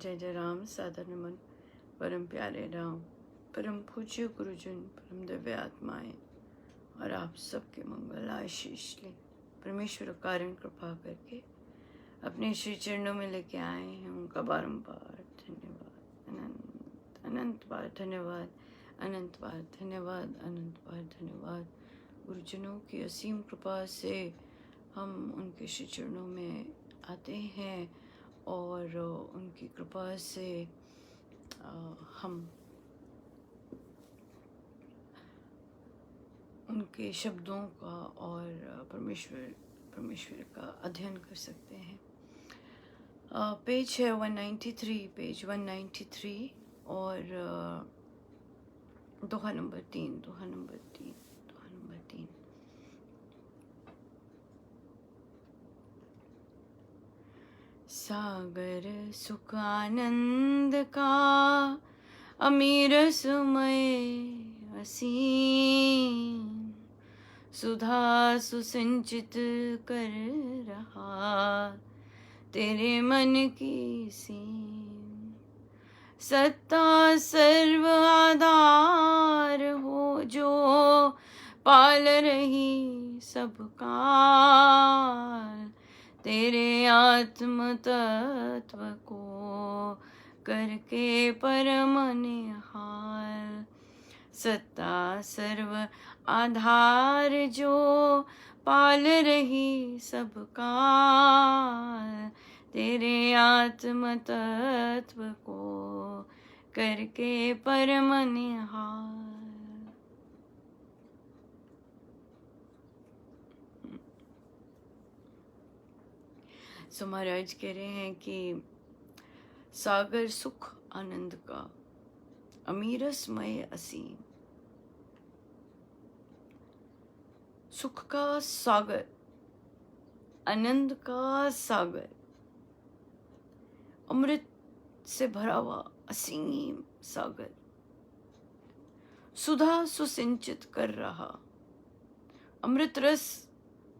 जय जय राम। सादर नमन परम प्यारे राम, परम पूज्य गुरुजन, परम दिव्य आत्माएं और आप सबके मंगल आशीष ले परमेश्वर कारण कृपा करके अपने श्री चरणों में लेके आए हैं। उनका बारंबार धन्यवाद, अनंत अनंत बार धन्यवाद, अनंत बार धन्यवाद, अनंत बार धन्यवाद। गुरुजनों की असीम कृपा से हम उनके श्री चरणों में आते हैं और उनकी कृपा से हम उनके शब्दों का और परमेश्वर का अध्ययन कर सकते हैं। पेज है 193, पेज 193 और दोहा नंबर 3। सागर सुख आनंद का अमीर सुमय असीम, सुधा सुसिंचित कर रहा तेरे मन की सीम। सत्ता सर्व आधार हो जो पाल रही सबका, तेरे आत्म तत्व को करके परम निहाल। सत्ता सर्व आधार जो पाल रही सबका, तेरे आत्म तत्व को करके परम निहाल। सो महाराज कह रहे हैं कि सागर सुख आनंद का अमीरसमय असीम, सुख का सागर, आनंद का सागर, अमृत से भरा हुआ असीम सागर, सुधा सुसिंचित कर रहा। अमृत रस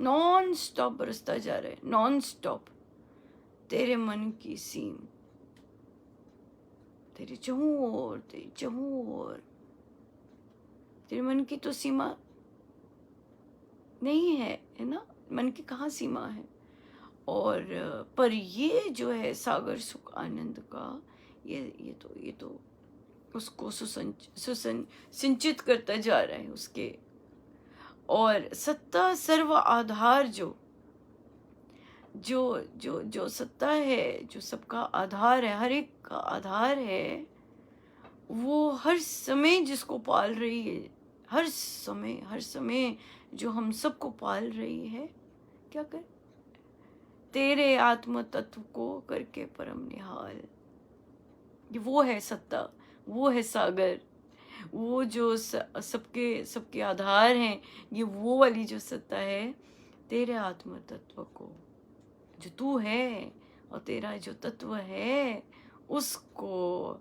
नॉन स्टॉप बरसता जा रहा है, नॉन स्टॉप। तेरे मन की सीम, तेरे चहुं ओर, तेरी चहुं ओर। तेरे मन की तो सीमा नहीं है, है ना? मन की कहाँ सीमा है? और पर ये जो है सागर सुख आनंद का, ये तो उसको सिंचित करता जा रहा है उसके। और सत्ता सर्व आधार जो सत्ता है, जो सबका आधार है, हर एक का आधार है, वो हर समय जिसको पाल रही है, हर समय जो हम सबको पाल रही है, क्या कर? तेरे आत्म तत्व को करके परम निहाल। ये वो है सत्ता, वो है सागर, वो जो सबके आधार हैं। ये वो वाली जो सत्ता है, तेरे आत्म तत्व को, जो तू है और तेरा जो तत्व है, उसको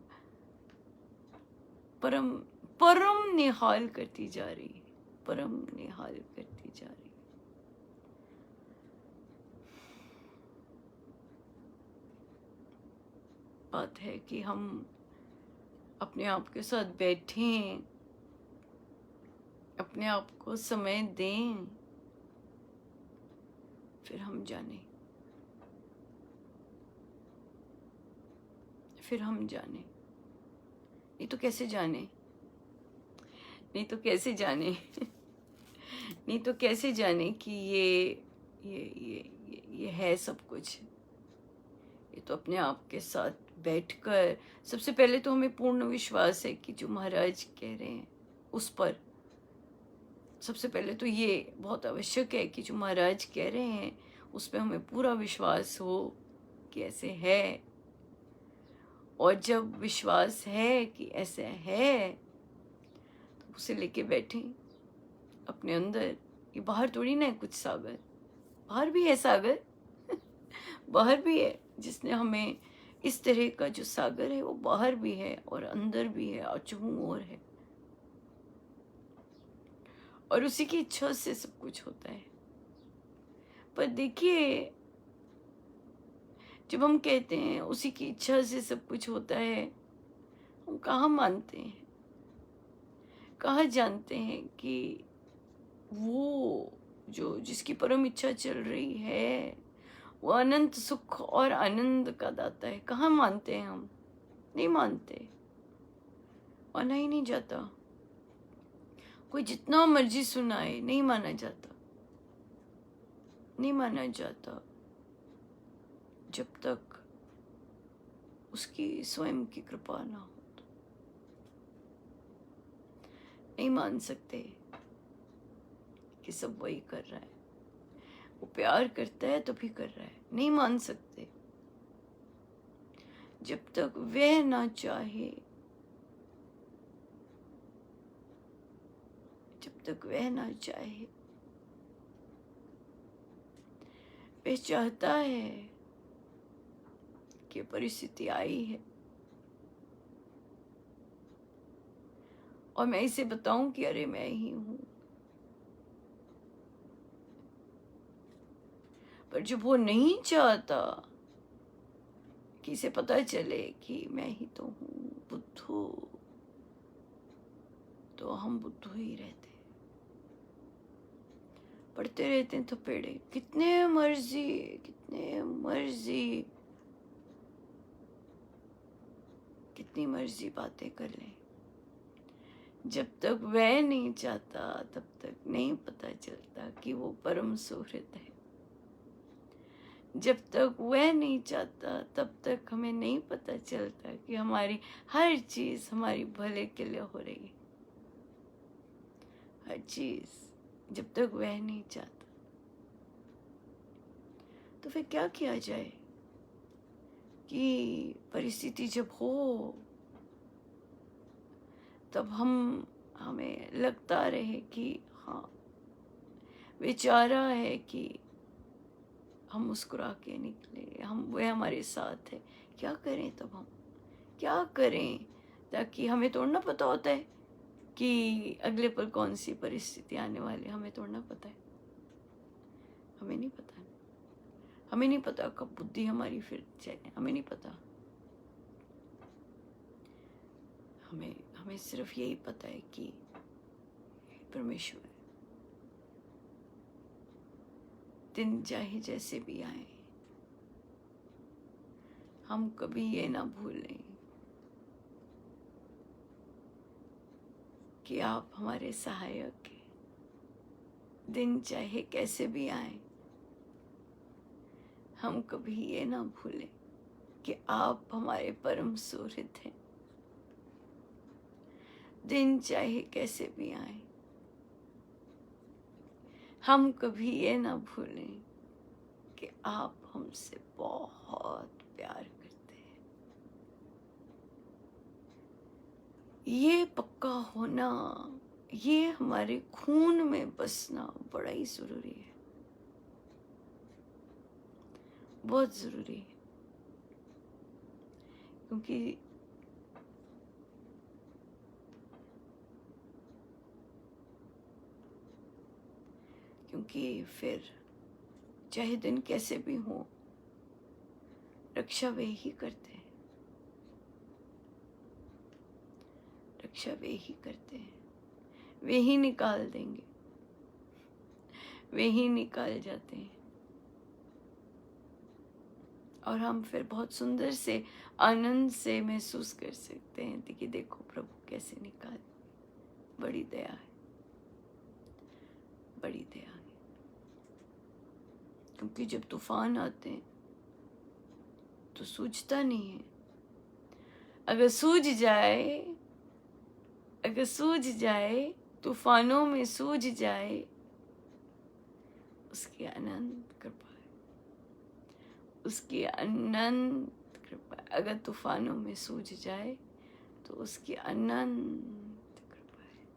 परम निहाल करती जा रही है, परम निहाल करती जा रही है। बात है कि हम अपने आप के साथ बैठें, अपने आप को समय दें, फिर हम जाने, नहीं तो कैसे जाने, नहीं तो कैसे जाने कि ये है सब कुछ। ये तो अपने आप के साथ बैठकर, सबसे पहले तो हमें पूर्ण विश्वास है कि जो महाराज कह रहे हैं उस पर, सबसे पहले तो ये बहुत आवश्यक है कि जो महाराज कह रहे हैं उस पर हमें पूरा विश्वास हो कि ऐसे है। और जब विश्वास है कि ऐसे है तो उसे लेके बैठें अपने अंदर। ये बाहर थोड़ी ना है कुछ सागर, बाहर भी है सागर बाहर भी है, जिसने हमें इस तरह का जो सागर है वो बाहर भी है और अंदर भी है और चहुं ओर है, और उसी की इच्छा से सब कुछ होता है। पर देखिए, जब हम कहते हैं उसी की इच्छा से सब कुछ होता है, हम कहाँ मानते हैं, कहाँ जानते हैं कि वो जो जिसकी परम इच्छा चल रही है वो अनंत सुख और आनंद का दाता है। कहाँ मानते हैं हम? नहीं मानते, माना ही नहीं जाता। कोई जितना मर्जी सुनाए, नहीं माना जाता, नहीं माना जाता जब तक उसकी स्वयं की कृपा ना हो। नहीं मान सकते कि सब वही कर रहा है, वो प्यार करता है तो भी कर रहा है। नहीं मान सकते जब तक वह ना चाहे, जब तक वह ना चाहे। वह चाहता है कि परिस्थिति आई है और मैं इसे बताऊं कि अरे मैं ही हूं, पर जब वो नहीं चाहता कि इसे पता चले कि मैं ही तो हूं, बुद्धू, तो हम बुद्धू ही रहते, पढ़ते रहते हैं थपेड़े, कितने मर्जी, कितने मर्जी, कितनी मर्जी बातें कर लें, जब तक वह नहीं चाहता तब तक नहीं पता चलता कि वो परम सुहृद है। जब तक वह नहीं चाहता तब तक हमें नहीं पता चलता कि हमारी हर चीज हमारी भले के लिए हो रही है। हर चीज जब तक वह नहीं चाहता, तो फिर क्या किया जाए कि परिस्थिति जब हो तब हमें लगता रहे कि हाँ, बेचारा है कि हम मुस्कुरा के निकले, वह हमारे साथ है। क्या करें तब हम, क्या करें? ताकि हमें तोड़ना पता होता है कि अगले पल कौन सी परिस्थिति आने वाली है, हमें तोड़ना पता है? हमें नहीं पता, हमें नहीं पता कब बुद्धि हमारी फिर चले, हमें नहीं पता। हमें हमें सिर्फ यही पता है कि परमेश्वर दिन चाहे जैसे भी आए, हम कभी ये ना भूलें कि आप हमारे सहायक हैं। दिन चाहे कैसे भी आए, हम कभी ये ना भूलें कि आप हमारे परम सुहृद हैं। दिन चाहे कैसे भी आए, हम कभी ये ना भूलें कि आप हमसे बहुत प्यार करते हैं। ये पक्का होना, ये हमारे खून में बसना बड़ा ही जरूरी है, बहुत जरूरी है। क्योंकि फिर चाहे दिन कैसे भी हो, रक्षा वे ही करते हैं, रक्षा वे ही करते हैं। वे ही निकाल देंगे, वे ही निकाल जाते हैं, और हम फिर बहुत सुंदर से आनंद से महसूस कर सकते हैं कि देखो प्रभु कैसे निकाल, बड़ी दया है, बड़ी दया है। क्योंकि जब तूफान आते हैं तो सूझता नहीं है। अगर सूझ जाए, अगर सूझ जाए, तूफानों में सूझ जाए, उसकी अनंत कृपा है, उसकी अनंत कृपा। अगर तूफानों में सूझ जाए तो उसकी अनंत कृपा है,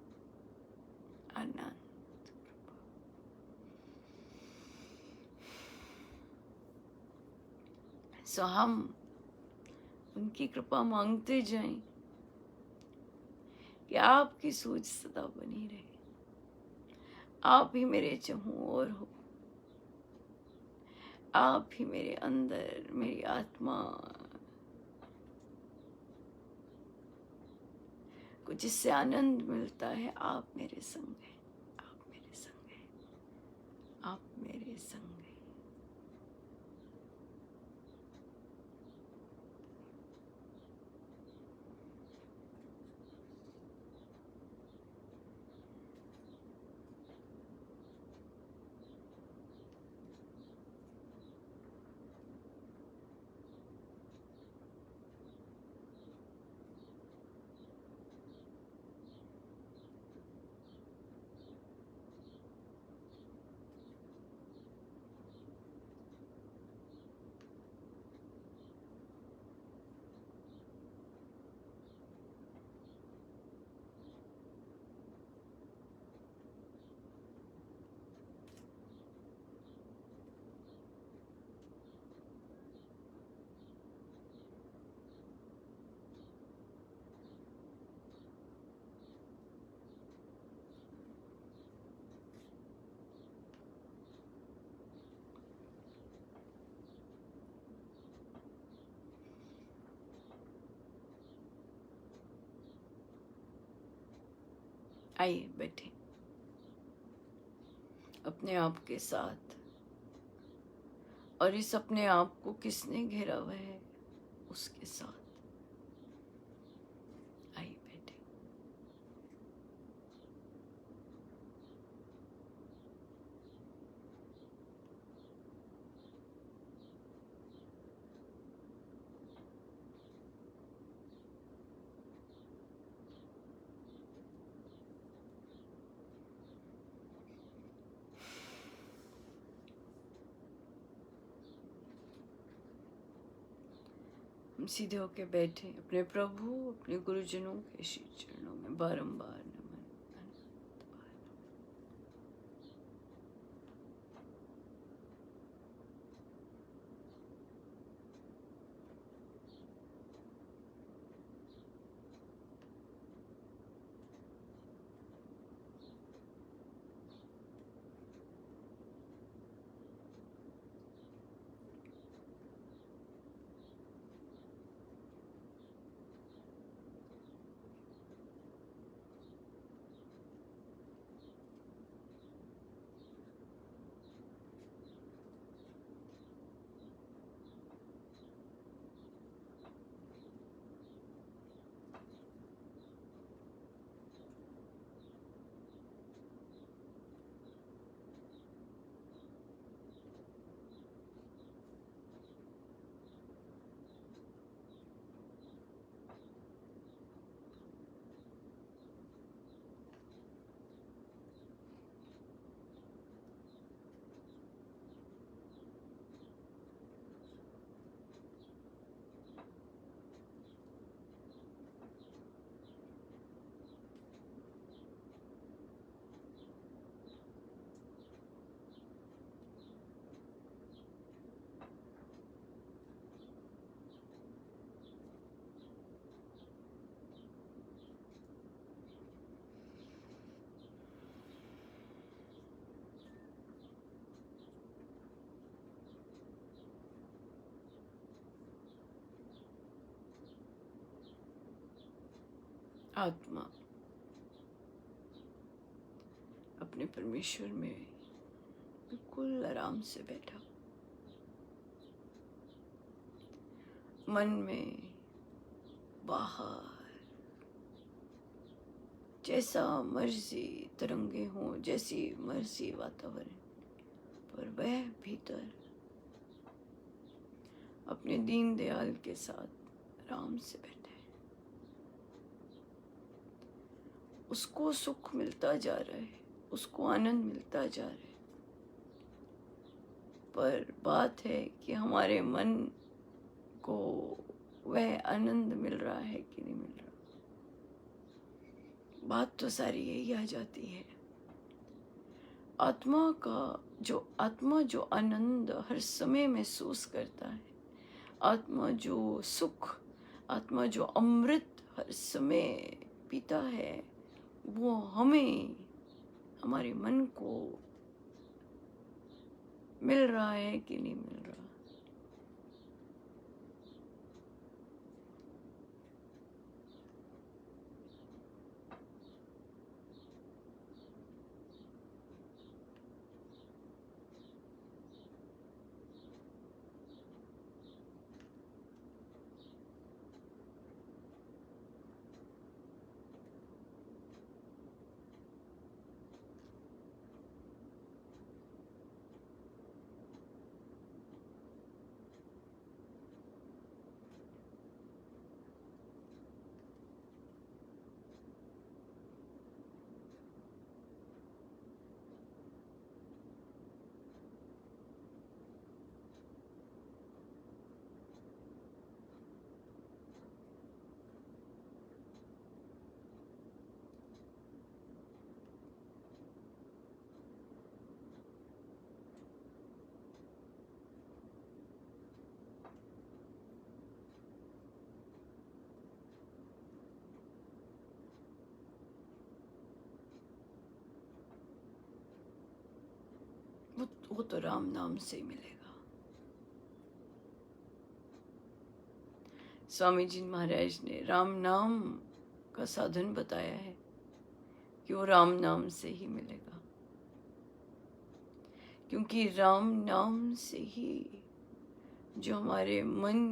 अनंत कृपा। सो हम उनकी कृपा मांगते जाएं कि आपकी सूझ सदा बनी रहे, आप ही मेरे चहुओर हो, आप ही मेरे अंदर, मेरी आत्मा को जिससे आनंद मिलता है, आप मेरे संग हैं, आप मेरे संग हैं, आप मेरे संग हैं। आइए बैठे अपने आप के साथ, और इस अपने आप को किसने घेरा हुआ है, उसके साथ। आइए बैठे। हम सीधे होके बैठे अपने प्रभु, अपने गुरुजनों के श्री चरणों में बारंबार नमन, अनंत बार। आत्मा अपने परमेश्वर में बिल्कुल आराम से बैठा, मन में बाहर जैसा मर्जी तरंगे हों, जैसी मर्जी वातावरण, पर वह भीतर अपने दीन दयाल के साथ आराम से बैठा है। उसको सुख मिलता जा रहा है, उसको आनंद मिलता जा रहा है, पर बात है कि हमारे मन को वह आनंद मिल रहा है कि नहीं मिल रहा। बात तो सारी यही आ जाती है। आत्मा जो आनंद हर समय महसूस करता है, आत्मा जो सुख, आत्मा जो अमृत हर समय पीता है, वो हमें, हमारे मन को मिल रहा है कि नहीं मिल रहा? वो तो राम नाम से ही मिलेगा। स्वामी जी महाराज ने राम नाम का साधन बताया है कि वो राम नाम से ही मिलेगा, क्योंकि राम नाम से ही जो हमारे मन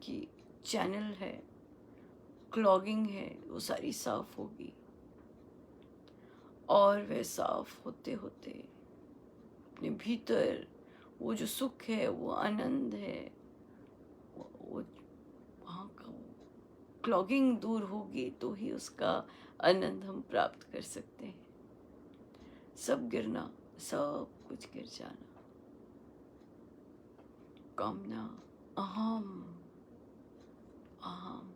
की चैनल है, क्लॉगिंग है, वो सारी साफ होगी। और वह साफ होते होते अपने भीतर वो जो सुख है, वो आनंद है, वो वहाँ का क्लॉगिंग दूर होगी तो ही उसका आनंद हम प्राप्त कर सकते हैं। सब गिरना, सब कुछ गिर जाना, कामना, अहम, अहम,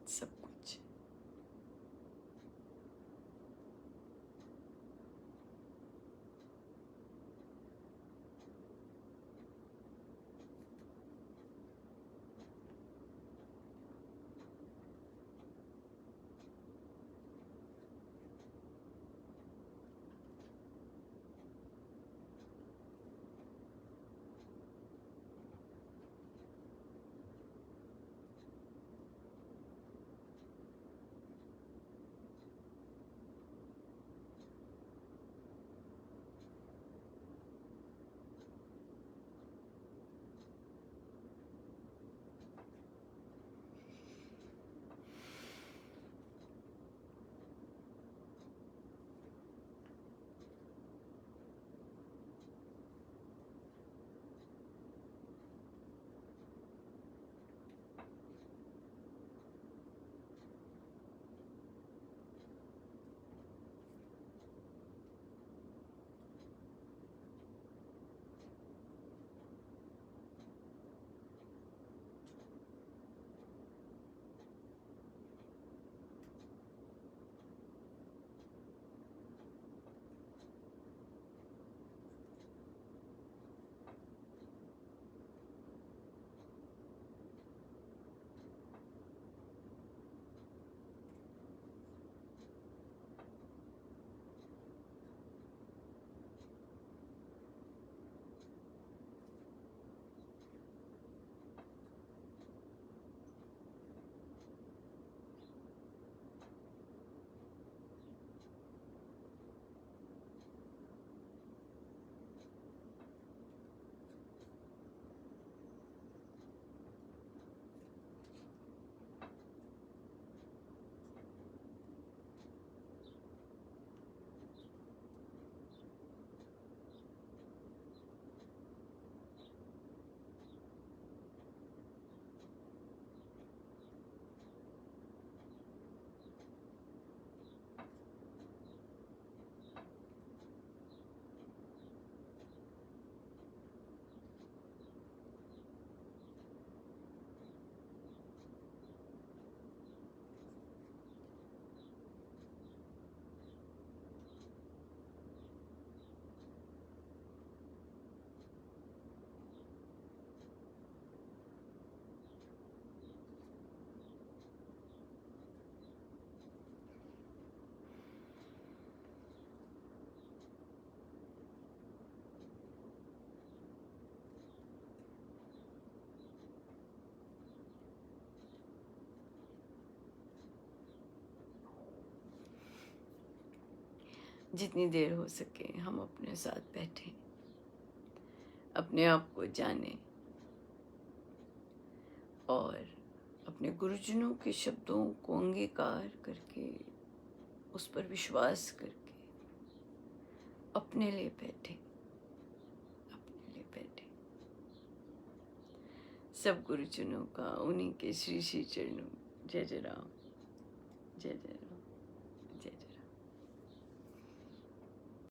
सब कुछ। जितनी देर हो सके हम अपने साथ बैठें, अपने आप को जानें और अपने गुरुजनों के शब्दों को अंगीकार करके उस पर विश्वास करके अपने लिए बैठे, अपने लिए बैठे। सब गुरुजनों का उन्हीं के श्री श्री चरणों। जय जय राम, जय जय राम।